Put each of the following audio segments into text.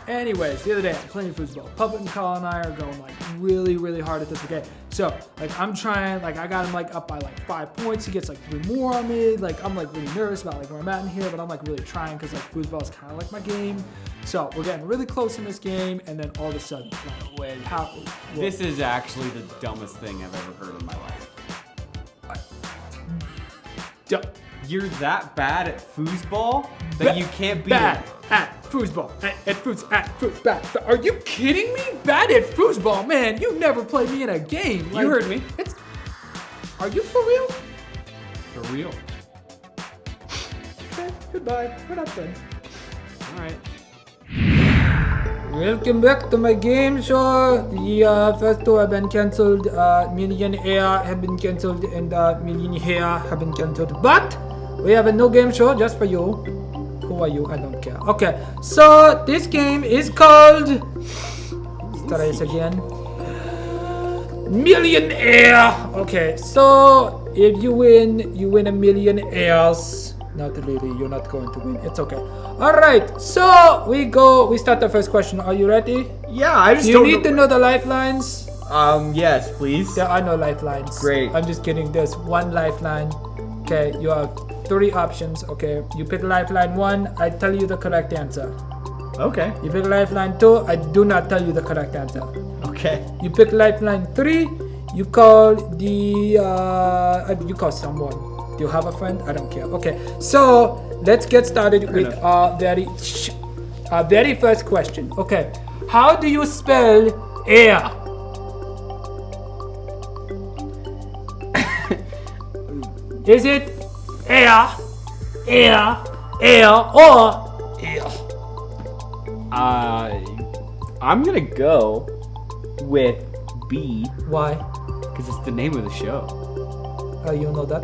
Anyways, the other day I'm playing foosball. Puppet and Carl and I are going like really, really hard at this. Okay, so like I'm trying, like I got him like up by like 5 points. He gets like 3 more on me. Like I'm like really nervous about like where I'm at in here, but I'm like really trying because like foosball is kind of like my game. So we're getting really close in this game, and then all of a sudden, Wait, this is actually the dumbest thing I've ever heard in my life. You're that bad at foosball that you can't be bad at foosball. Are you kidding me? Bad at foosball, man. You never played me in a game. You heard me. Are you for real? For real. Okay, goodbye. We're not friends. All right. Welcome back to my game show. The first two have been cancelled. Millionaire have been cancelled, and Millionaire have been cancelled. But we have a new game show just for you. Who are you? I don't care. Okay, so this game is called. Let's try this again. Millionaire. Okay, so if you win $1 million. Not really. You're not going to win. It's okay. All right. So we start the first question. Are you ready? Yeah, I just Do you need to know the lifelines? Yes, please. There are no lifelines. Great. I'm just kidding. There's one lifeline. Okay, you have 3 options. Okay, you pick lifeline 1. I tell you the correct answer. Okay. You pick lifeline 2. I do not tell you the correct answer. Okay. You pick lifeline 3. You call you call someone. Do you have a friend? I don't care. Okay, so let's get started with our very first question. Okay, how do you spell air? Is it air, or air? I'm gonna go with B. Why? Because it's the name of the show. You know that?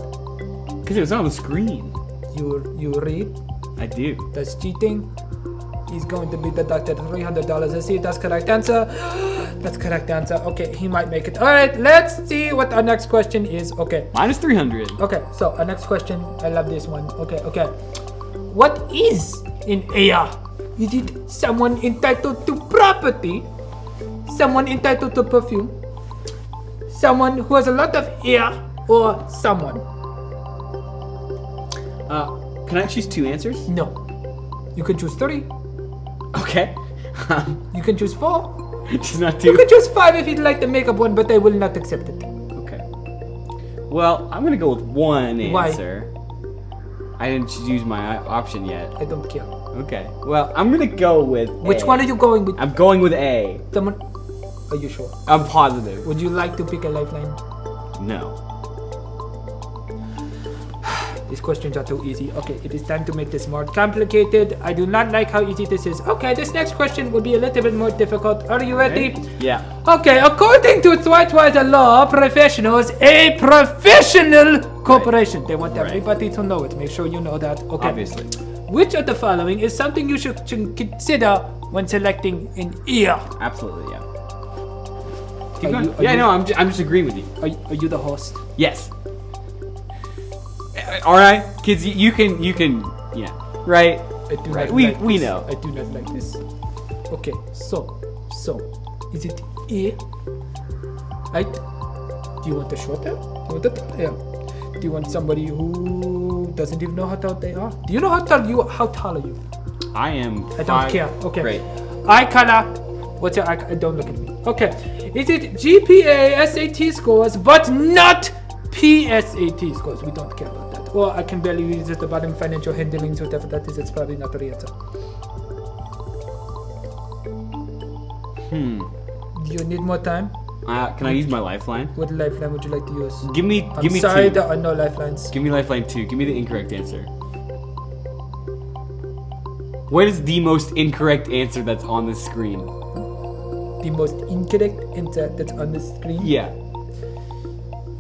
Because it was on the screen. You read? I do. That's cheating. He's going to be deducted $300. Let's see if that's correct answer. That's correct answer. Okay, he might make it. All right, let's see what our next question is. Okay. Minus 300. Okay, so our next question. I love this one. Okay. What is in air? Is it someone entitled to property? Someone entitled to perfume? Someone who has a lot of air? Or someone? Can I choose 2 answers? No. You can choose 3. Okay. You can choose 4. Just not 2. You can choose 5 if you'd like to make up one, but they will not accept it. Okay. Well, I'm gonna go with 1 answer. Why? I didn't choose my option yet. I don't care. Okay. Well, I'm gonna go with Which A. one are you going with? I'm going with A. Someone. Are you sure? I'm positive. Would you like to pick a lifeline? No. These questions are too easy. Okay, it is time to make this more complicated. I do not like how easy this is. Okay, this next question will be a little bit more difficult. Are you ready? Okay. Yeah. Okay, according to Thwitwiser law, professional is a professional corporation. They want everybody to know it. Make sure you know that. Okay. Obviously. Which of the following is something you should consider when selecting an ear? Absolutely, yeah. I'm just agreeing with you. Are you the host? Yes. All right, kids, you can, yeah, right? I do right. Not We like this. know. I do not like this. Okay, so, is it A? Right? Do you want a shorter? Do you want yeah. Do you want somebody who doesn't even know how tall they are? Do you know how tall are you? I am. I don't care. Okay. Great. Eye color. What's your eye color? Don't look at me. Okay. Is it GPA, SAT scores, but not PSAT scores? We don't care about that. Or I can barely use it at the bottom, financial handlings, whatever that is. It's probably not the answer. Do you need more time? Can I use my lifeline? What lifeline would you like to use? Give me sorry, 2. there are no lifelines. Give me lifeline 2. Give me the incorrect answer. What is the most incorrect answer that's on the screen? The most incorrect answer that's on the screen? Yeah.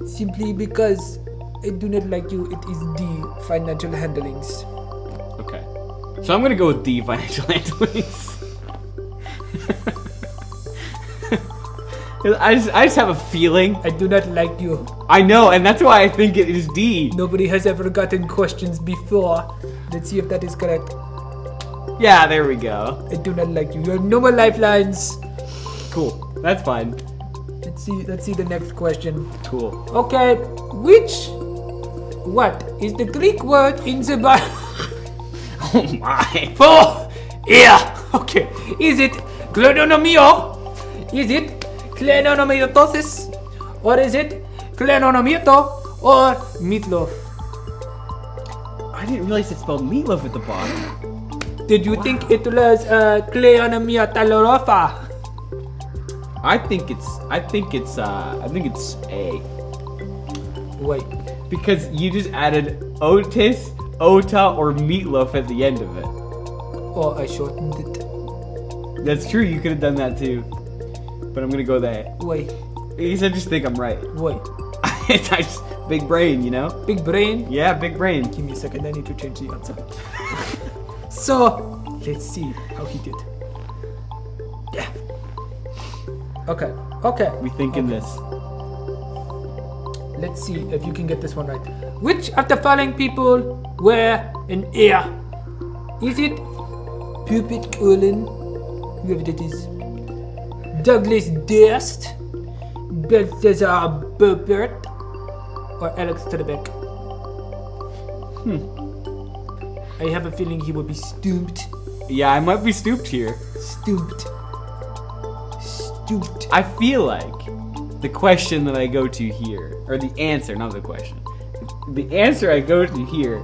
Simply because I do not like you, it is the financial handlings. Okay. So I'm gonna go with D, financial handlings. I just have a feeling. I do not like you. I know, and that's why I think it is D. Nobody has ever gotten questions before. Let's see if that is correct. Yeah, there we go. I do not like you. You have no more lifelines. Cool. That's fine. Let's see the next question. Cool. Okay, what is the Greek word in the Bible? Oh my. For ear. Okay. Is it klenonomio? Is it klenonomiotosis? Or is it klenonomieto or meatloaf? I didn't realize it spelled meatloaf at the bottom. Did you think it was kleonomia I think it's A. Wait. Because you just added otis, ota, or meatloaf at the end of it. Oh, I shortened it. That's true, you could have done that too. But I'm gonna go there. Wait. Because I just think I'm right. Wait. It's just big brain, you know? Big brain? Yeah, big brain. Give me a second, I need to change the answer. So, let's see how he did. Yeah. Okay. We thinking this. Let's see if you can get this one right. Which of the following people wear an ear? Is it Puppet Cullen, whoever that is, Douglas Durst, Balthazar Bobert, or Alex Trebek? I have a feeling he will be stooped. Yeah, I might be stooped here. Stooped. I feel like the question that I go to here, or the answer, not the question. The answer I go to here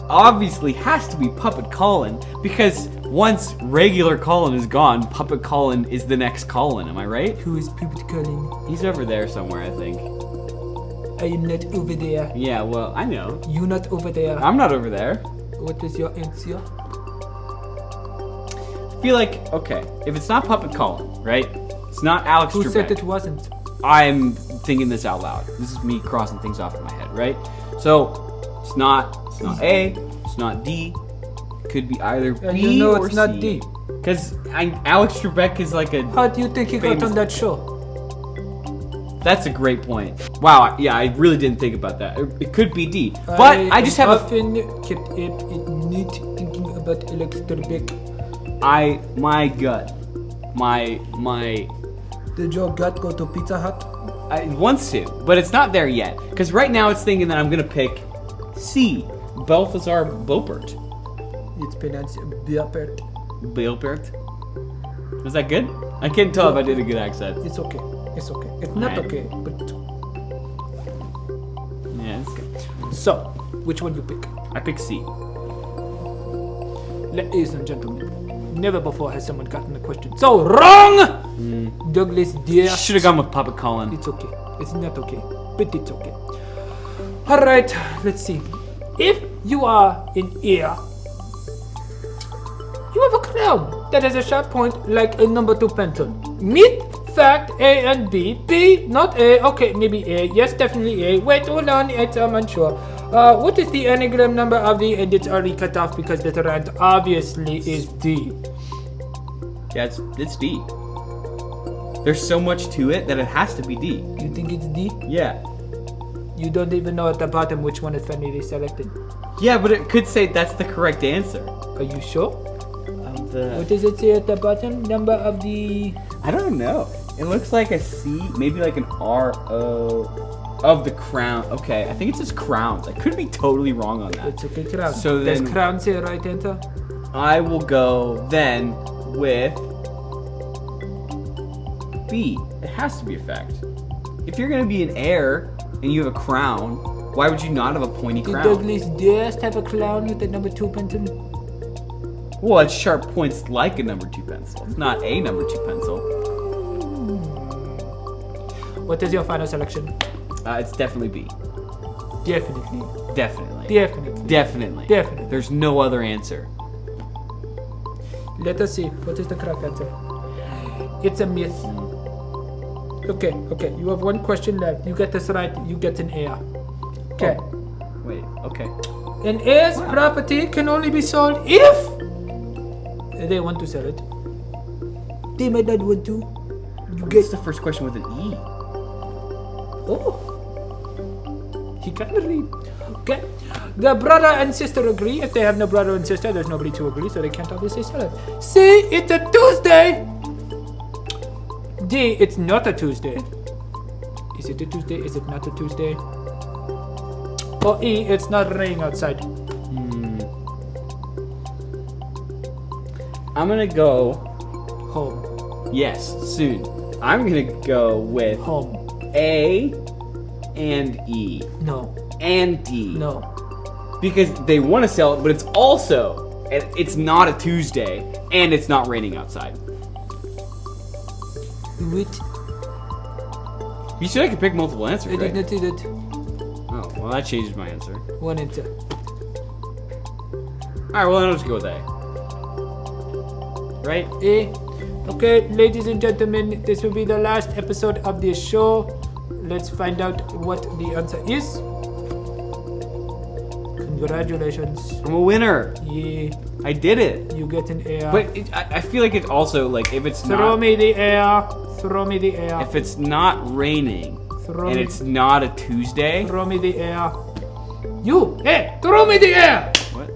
obviously has to be Puppet Colin, because once regular Colin is gone, Puppet Colin is the next Colin, am I right? Who is Puppet Cullen? He's over there somewhere, I think. I am not over there. Yeah, well, I know. You not over there. I'm not over there. What is your answer? I feel like, okay, if it's not Puppet Colin, right? It's not Alex Who Trebek. said it wasn't? I'm thinking this out loud. This is me crossing things off in my head, right? So, it's not A, it's not D. It could be either B you know or it's not C. D. Because Alex Trebek is like a... How do you think he got famous- on that show? That's a great point. Wow, yeah, I really didn't think about that. It could be D. But I just have often kept up at night thinking about Alex Trebek. my gut, my Did your gut go to Pizza Hut? I wants to, but it's not there yet. Because right now it's thinking that I'm gonna pick C, Balthazar Bobert. It's pronounced Bobert. Bobert. Was that good? I can't tell if I did a good accent. It's okay. It's okay. It's not Alright. okay, but Yeah, it's good. so which one you pick? I pick C. Ladies and gentlemen, never before has someone gotten a question so wrong. Douglas Deere. Should have gone with Puppet Colin. It's okay. It's not okay, but it's okay. All right, let's see. If you are an ear, you have a crown that has a sharp point like a number 2 pencil. Myth, fact, A and B. B, not A. Okay, maybe A. Yes, definitely A. Wait, hold on. I'm unsure. What is the anagram number of the? And it's already cut off because the rant obviously is D. Yeah, it's D. There's so much to it that it has to be D. You think it's D? Yeah. You don't even know at the bottom which one is finally selected. Yeah, but it could say that's the correct answer. Are you sure? Of the... What does it say at the bottom? Number of the... I don't know. It looks like a C, maybe like an R-O of the crown. Okay, I think it says crowns. I could be totally wrong on that. It's okay, crown. So then- Does crown say right answer? I will go then with B. It has to be a fact. If you're gonna be an heir and you have a crown, why would you not have a pointy Did crown? Douglas Durst have a clown with the number 2 pencil? Well, it's sharp points like a number 2 pencil. It's not a number 2 pencil. What is your final selection? It's definitely B. Definitely. Definitely. Definitely. Definitely. Definitely. There's no other answer. Let us see. What is the correct answer? It's a myth. Okay. You have one question left. You get this right, you get an heir. Okay. Wait, okay. An heir's property can only be sold if They want to sell it. They might not want to. You It's the first question with an E. Oh. He can read. Okay. The brother and sister agree. If they have no brother and sister, there's nobody to agree, so they can't obviously sell it. See, it's a Tuesday. D, it's not a Tuesday. Is it a Tuesday? Is it not a Tuesday? Or E, it's not raining outside. I'm gonna go. Home. Yes, soon. I'm gonna go with Home. A and E No. and D. No. Because they want to sell it, but it's also, it's not a Tuesday, and it's not raining outside. Do it. You said I could pick multiple answers, I right? did not do that. Oh, well, that changes my answer. One answer. Alright, well, then I'll just go with A. Right? A. Okay, ladies and gentlemen, this will be the last episode of this show. Let's find out what the answer is. Congratulations. I'm a winner. Yeah, I did it. you get an air. But I feel like it's also, like, if it's Throw not... me the air. Throw me the air. If it's not raining, Throw and me- it's not a Tuesday... Throw me the air. You! Hey! Throw me the air! What?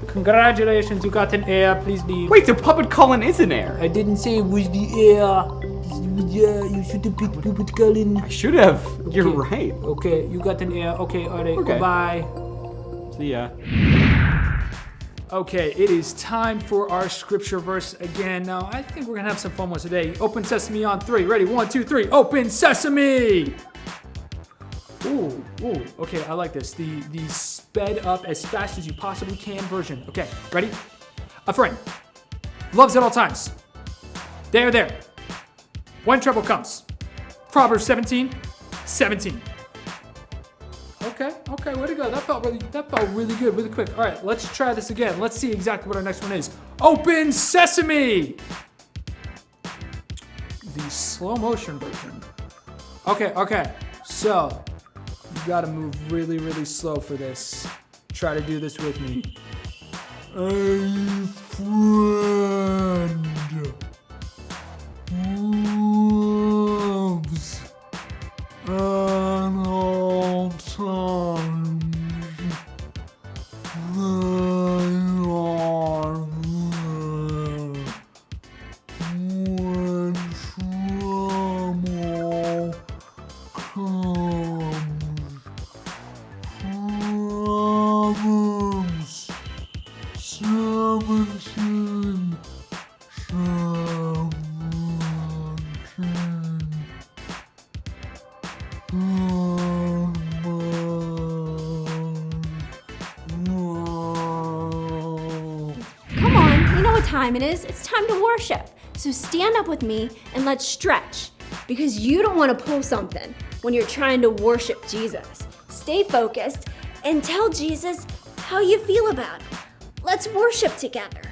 Congratulations, you got an air. Please leave. Wait, the puppet Colin is in there. I didn't say it was the air. You should have picked Puppet Colin. I should have. You're Okay. right. Okay, you got an air. Okay, alright, Okay. goodbye. See ya. Okay, it is time for our scripture verse again. Now, I think we're gonna have some fun ones today. Open sesame on 3. Ready? 1, 2, 3. Open sesame! Ooh, okay, I like this. The sped up as fast as you possibly can version. Okay, ready? A friend loves at all times. They are there when trouble comes. Proverbs 17:17. Okay, way to go. That felt really good, really quick. All right, let's try this again. Let's see exactly what our next one is. Open sesame! The slow motion version. Okay. So, you gotta move really, really slow for this. Try to do this with me. A friend loves an all times. They are there when trouble comes. Proverbs 17:17. Come on, you know what time it is. It's time to worship. So stand up with me and let's stretch. Because you don't want to pull something when you're trying to worship Jesus. Stay focused and tell Jesus how you feel about him. Let's worship together.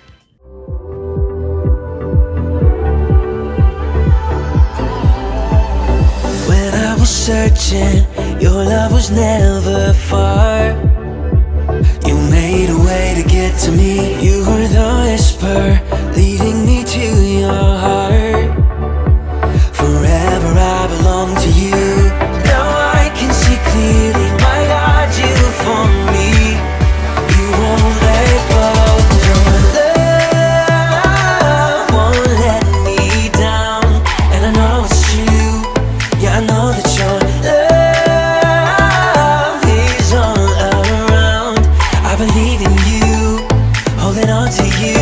When I was searching, your love was never far. You made a way to get to me. You were the whisper leading me to your heart. Forever I belong to you. Now I can see clearly, my God, you for me. You won't let go. Your love won't let me down. And I know it's true. Yeah, I know that your love is all around. I believe in you, holding on to you.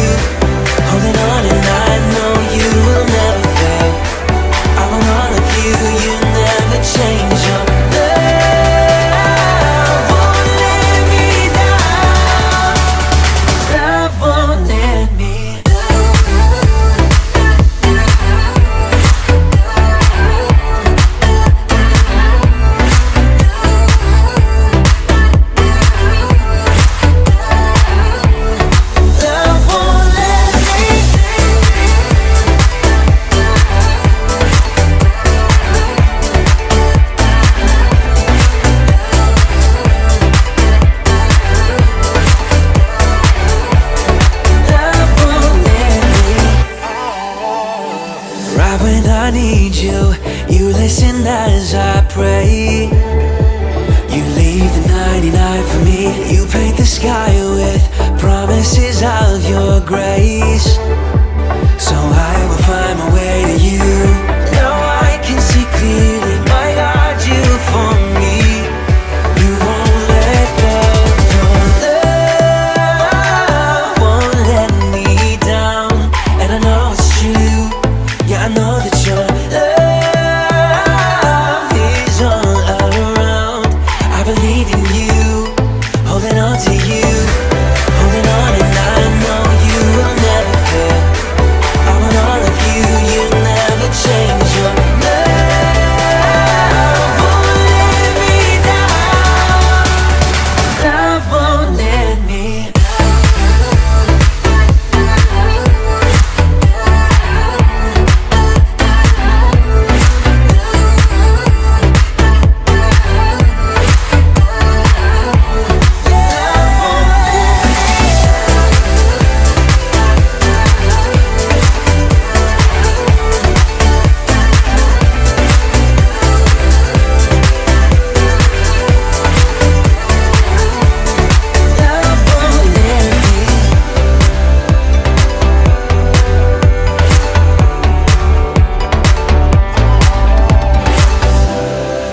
sky with promises of your grace. So I will find my way to you. Now I can see clearly, my God, you for me. You won't let go. Your love won't let me down. And I know it's true. Yeah, I know that your love is all around. I believe in you, holding on to you, holding on, and I know you will never fail. I want all of you, you never change. Your love won't let me down. Love won't let me.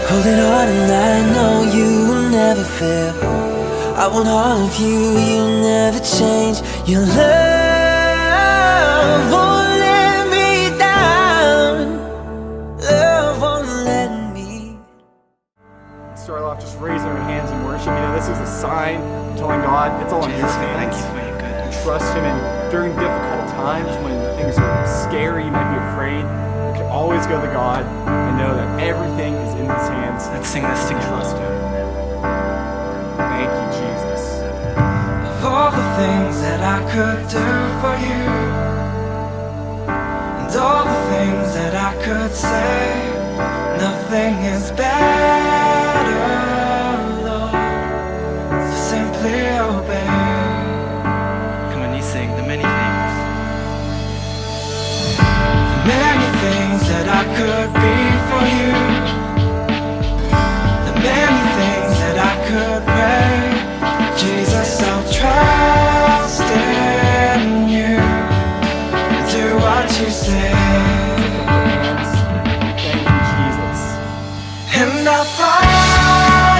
Holding on, and I know you will never fail. I want all of you, you'll never change. Your love won't let me down. Love won't let me. Start off just raising our hands in worship. You know, this is a sign telling God it's all in your hands. Thank you for your goodness. Trust Him, and during difficult times when things are scary, you might be afraid, you can always go to God and know that everything is in His hands. Let's sing this together. Trust Him. Thank you, Jesus. Of all the things that I could do for you, and all the things that I could say, nothing is better, Lord, to simply obey. Come on, you sing the many things. The many things that I could be for you, the many things that I could pray. Jesus, I'll trust in you and do what you say. Thank you, Jesus. And I'll follow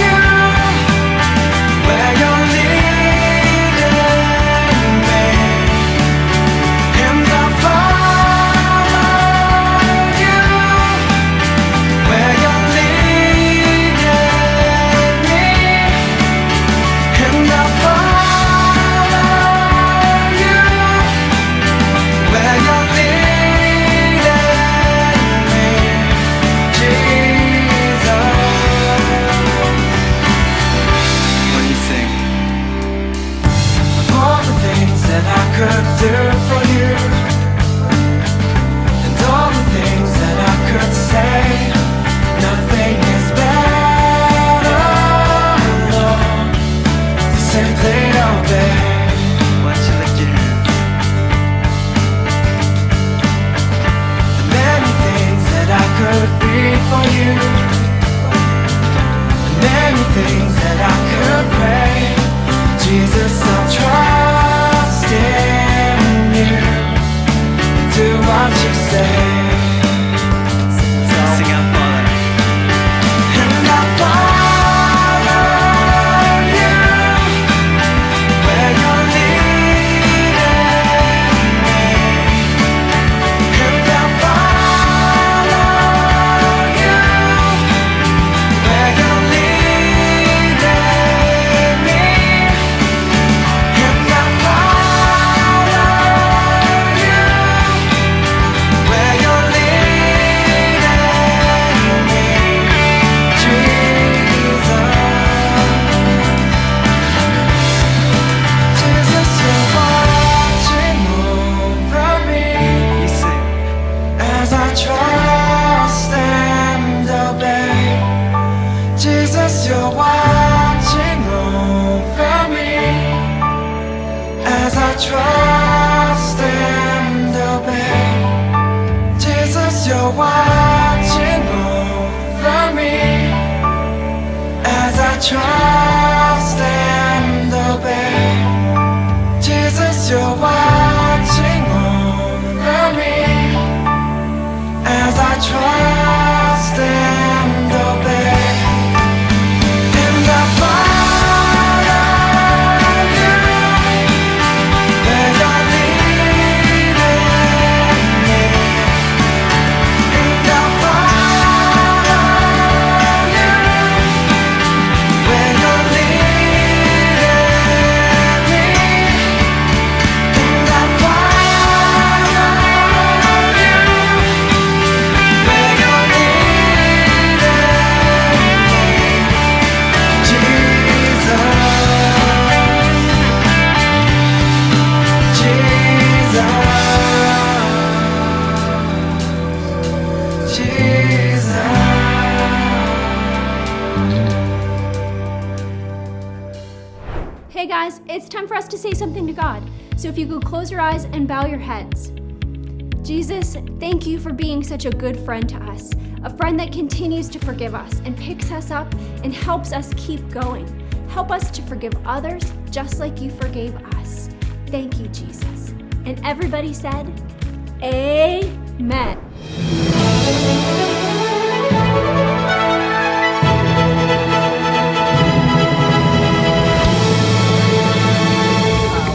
you where you're leading me. And I'll follow you where you're leading me. And I'll follow you where you're leading me, Jesus. When you sing, Of all the things that I could do for you, and all the things that I could say, nothing is better, Lord, to simply obey. why don't you lift your hands? The many things that I could be for you, the many things that I could pray. Jesus, I'll trust in you and do what you say. Sing out, Father. And I'll follow you where you're leading me. And I'll follow you where you're leading me. And I'll follow you where you're leading me, Jesus. Jesus, you're watching over me You sing. as I trust and obey. Jesus, you're watching over me as I trust and obey. Jesus, you're watching over me as I trust and Okay, guys, it's time for us to say something to God. So if you could close your eyes and bow your heads. Jesus, thank you for being such a good friend to us, a friend that continues to forgive us and picks us up and helps us keep going. Help us to forgive others just like you forgave us. Thank you, Jesus. And everybody said, Amen.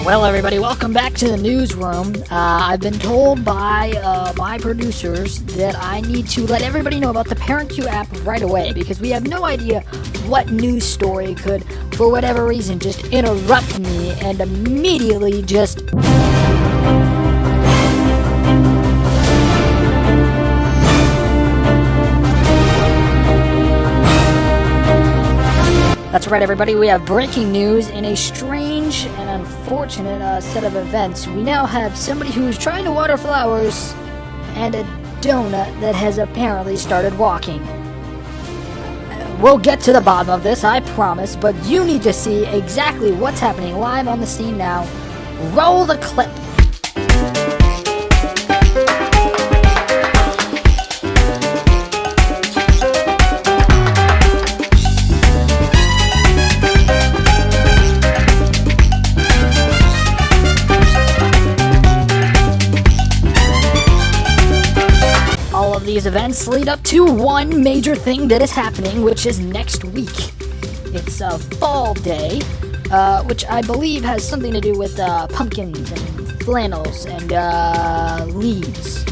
Well, everybody, welcome back to the newsroom. I've been told by my producers that I need to let everybody know about the ParentQ app right away because we have no idea what news story could, for whatever reason, just interrupt me and immediately just... That's right, everybody. We have breaking news in a strange and unfortunate set of events. We now have somebody who is trying to water flowers and a donut that has apparently started walking. We'll get to the bottom of this, I promise, but you need to see exactly what's happening live on the scene now. Roll the clip. These events lead up to one major thing that is happening, which is next week. It's a fall day, which I believe has something to do with pumpkins and flannels and leaves.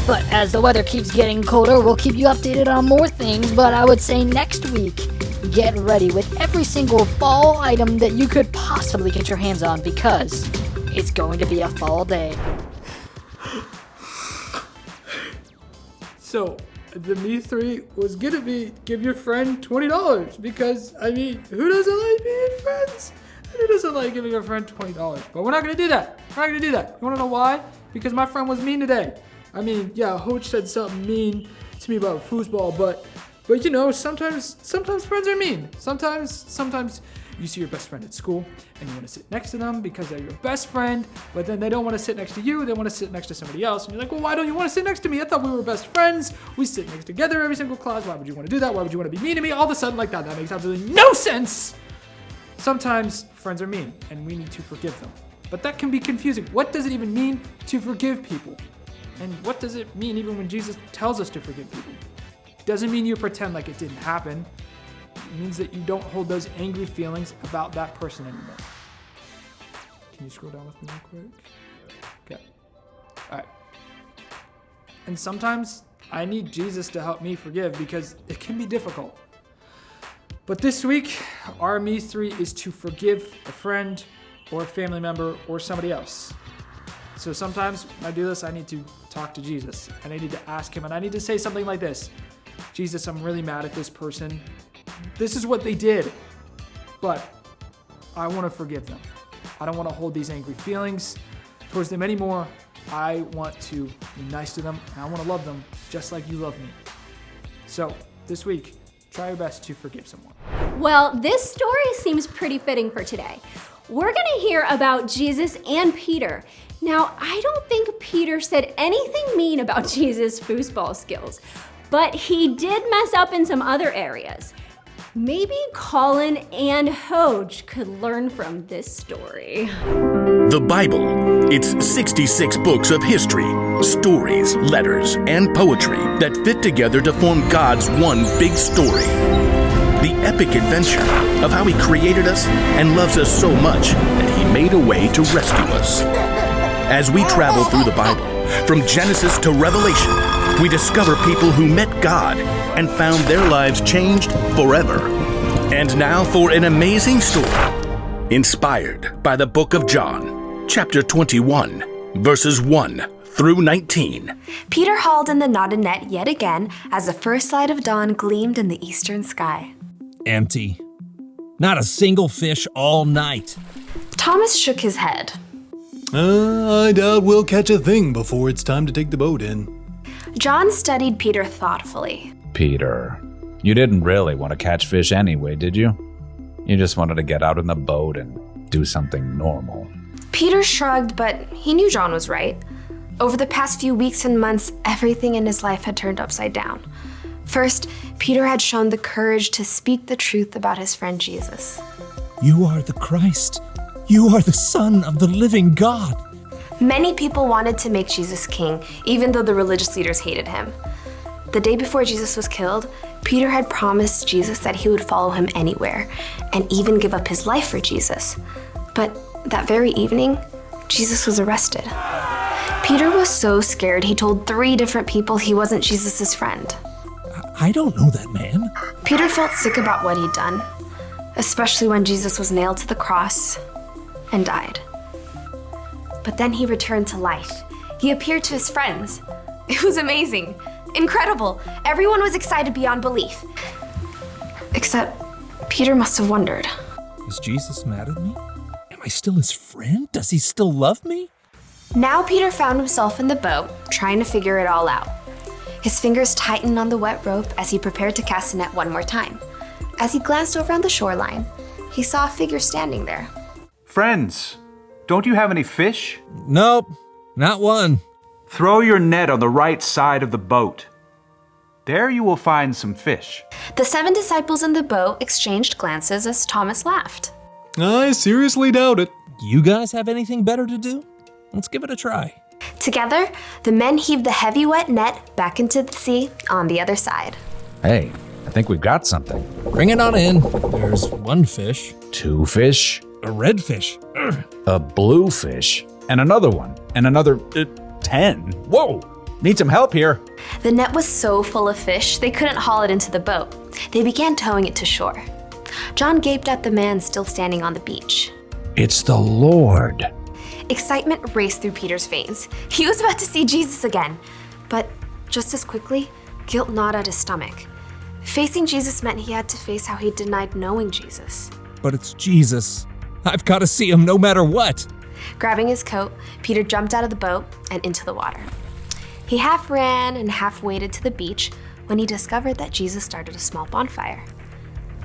But as the weather keeps getting colder, we'll keep you updated on more things, but I would say next week, get ready with every single fall item that you could possibly get your hands on because it's going to be a fall day. So, the Me 3 was gonna be give your friend $20 because, I mean, who doesn't like being friends? Who doesn't like giving a friend $20? But we're not gonna do that. We're not gonna do that. You wanna know why? Because my friend was mean today. I mean, yeah, Hoach said something mean to me about foosball, but you know, sometimes friends are mean. Sometimes you see your best friend at school and you want to sit next to them because they're your best friend, but then they don't want to sit next to you, they want to sit next to somebody else. And you're like, well, why don't you want to sit next to me? I thought we were best friends. We sit next together every single class. Why would you want to do that? Why would you want to be mean to me all of a sudden like that? That makes absolutely no sense. Sometimes friends are mean and we need to forgive them. But that can be confusing. What does it even mean to forgive people? And what does it mean even when Jesus tells us to forgive people? It doesn't mean you pretend like it didn't happen. It means that you don't hold those angry feelings about that person anymore. Can you scroll down with me real quick? Okay. All right. And sometimes I need Jesus to help me forgive because it can be difficult. But this week, our Me 3 is to forgive a friend or a family member or somebody else. So sometimes when I do this, I need to talk to Jesus and I need to ask him and I need to say something like this. Jesus, I'm really mad at this person. This is what they did, but I want to forgive them. I don't want to hold these angry feelings towards them anymore. I want to be nice to them, and I want to love them just like you love me. So this week, try your best to forgive someone. Well, this story seems pretty fitting for today. We're gonna hear about Jesus and Peter. Now, I don't think Peter said anything mean about Jesus' foosball skills, but he did mess up in some other areas. Maybe Colin and Hoach could learn from this story. The Bible. It's 66 books of history, stories, letters, and poetry that fit together to form God's one big story. The epic adventure of how He created us and loves us so much that He made a way to rescue us. As we travel through the Bible, from Genesis to Revelation, we discover people who met God and found their lives changed forever. And now for an amazing story, inspired by the book of John, chapter 21, verses 1 through 19. Peter hauled in the knotted net yet again as the first light of dawn gleamed in the eastern sky. Empty. Not a single fish all night. Thomas shook his head. I doubt we'll catch a thing before it's time to take the boat in. John studied Peter thoughtfully. Peter, you didn't really want to catch fish anyway, did you? You just wanted to get out in the boat and do something normal. Peter shrugged, but he knew John was right. Over the past few weeks and months, everything in his life had turned upside down. First, Peter had shown the courage to speak the truth about his friend Jesus. You are the Christ. You are the Son of the living God. Many people wanted to make Jesus king, even though the religious leaders hated him. The day before Jesus was killed, Peter had promised Jesus that he would follow him anywhere, and even give up his life for Jesus. But that very evening, Jesus was arrested. Peter was so scared he told 3 different people he wasn't Jesus' friend. I don't know that man. Peter felt sick about what he'd done, especially when Jesus was nailed to the cross and died. But then he returned to life. He appeared to his friends. It was amazing, incredible. Everyone was excited beyond belief. Except Peter must have wondered. Is Jesus mad at me? Am I still his friend? Does he still love me? Now Peter found himself in the boat, trying to figure it all out. His fingers tightened on the wet rope as he prepared to cast the net one more time. As he glanced over on the shoreline, he saw a figure standing there. Friends, don't you have any fish? Nope, not one. Throw your net on the right side of the boat. There you will find some fish. The 7 disciples in the boat exchanged glances as Thomas laughed. I seriously doubt it. You guys have anything better to do? Let's give it a try. Together, the men heaved the heavy wet net back into the sea on the other side. Hey, I think we've got something. Bring it on in. There's 1 fish. 2 fish. A red fish. A blue fish. And another one. And another 10. Whoa! Need some help here. The net was so full of fish, they couldn't haul it into the boat. They began towing it to shore. John gaped at the man still standing on the beach. It's the Lord. Excitement raced through Peter's veins. He was about to see Jesus again. But just as quickly, guilt gnawed at his stomach. Facing Jesus meant he had to face how he denied knowing Jesus. But it's Jesus. I've got to see him no matter what. Grabbing his coat, Peter jumped out of the boat and into the water. He half ran and half waded to the beach when he discovered that Jesus started a small bonfire.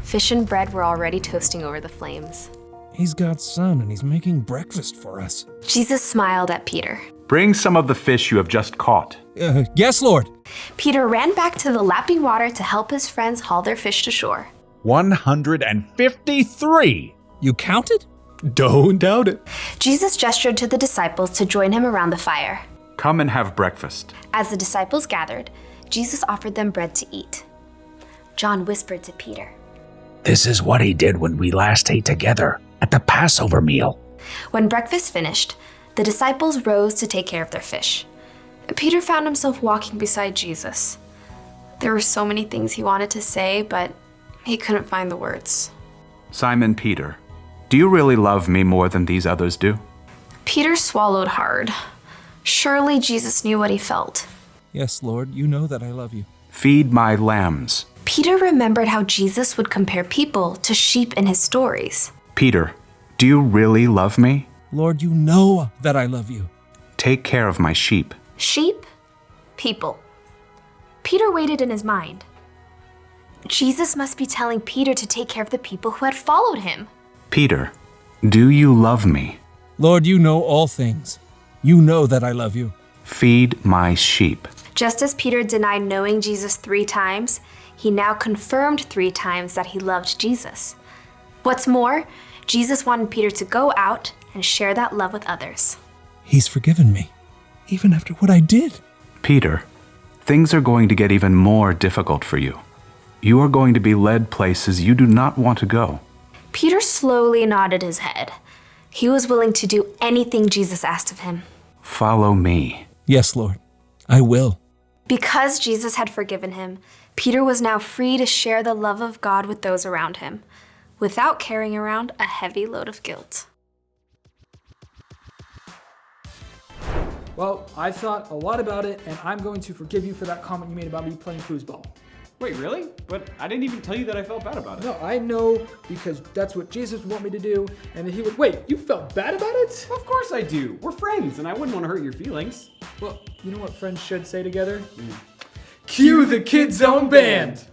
Fish and bread were already toasting over the flames. He's God's son and he's making breakfast for us. Jesus smiled at Peter. Bring some of the fish you have just caught. Yes, Lord. Peter ran back to the lapping water to help his friends haul their fish to shore. 153. You counted? Don't doubt it. Jesus gestured to the disciples to join him around the fire. Come and have breakfast. As the disciples gathered, Jesus offered them bread to eat. John whispered to Peter, This is what he did when we last ate together at the Passover meal. When breakfast finished, the disciples rose to take care of their fish. Peter found himself walking beside Jesus. There were so many things he wanted to say, but he couldn't find the words. Simon Peter, do you really love me more than these others do? Peter swallowed hard. Surely Jesus knew what he felt. Yes, Lord, you know that I love you. Feed my lambs. Peter remembered how Jesus would compare people to sheep in his stories. Peter, do you really love me? Lord, you know that I love you. Take care of my sheep. Sheep? People. Peter waited in his mind. Jesus must be telling Peter to take care of the people who had followed him. Peter, do you love me? Lord, you know all things. You know that I love you. Feed my sheep. Just as Peter denied knowing Jesus 3 times, he now confirmed 3 times that he loved Jesus. What's more, Jesus wanted Peter to go out and share that love with others. He's forgiven me, even after what I did. Peter, things are going to get even more difficult for you. You are going to be led places you do not want to go. Peter slowly nodded his head. He was willing to do anything Jesus asked of him. Follow me. Yes, Lord, I will. Because Jesus had forgiven him, Peter was now free to share the love of God with those around him, without carrying around a heavy load of guilt. Well, I thought a lot about it, and I'm going to forgive you for that comment you made about me playing foosball. Wait, really? But I didn't even tell you that I felt bad about it. No, I know, because that's what Jesus would want me to do, and that he would... Wait, you felt bad about it? Of course I do. We're friends, and I wouldn't want to hurt your feelings. Well, you know what friends should say together? Cue the Kids Zone Band!